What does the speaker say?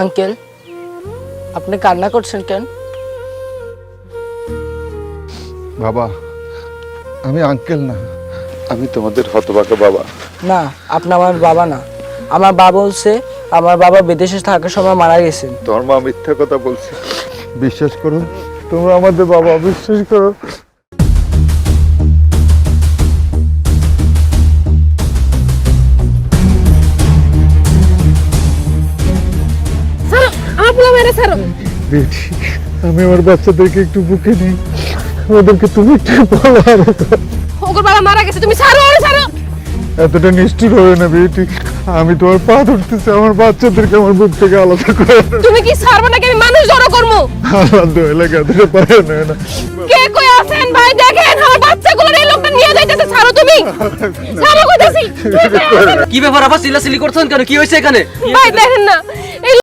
Uncle, আপনি কান্না করছেন কেন? বাবা, আমি আঙ্কেল না, আমি তোমাদের হতভাগা বাবা। না, আপনি আমার বাবা না। আমার বাবা বলছে আমার বাবা বিদেশে থাকার সময় মারা গেছেন। তোর মা মিথ্যা কথা বলছে। বিশ্বাস করো, তোমরা আমাদের বাবা, বিশ্বাস করো। বেটি, আমি আমার বাচ্চাদেরকে একটু বুকে নিই, ওদেরকে তুমি একটু বলো। ওগর বাবা মারা গেছে, তুমি ছাড়ো ওরে ছাড়ো। এতটা নিষ্ঠুর হবে না বেটি, আমি তোমার পা ধরতেছি, আমার বাচ্চাদেরকে আমার বুক থেকে আলাদা করে তুমি কি ছাড়বে নাকি আমি মানুষ জড়ো করবো? আলাদা এলাকা থেকে পারে না। কে কই আছেন ভাই? দেখেন আমার বাচ্চাগুলো এই লোকটা নিয়ে যাইতেছে, ছাড়ো তুমি, ছাড়ো কইতাছি। কি ব্যাপার আবার চিল্লাচিল্লি করছেন কেন? কি হয়েছে এখানে? ভাই দেখেন না, এই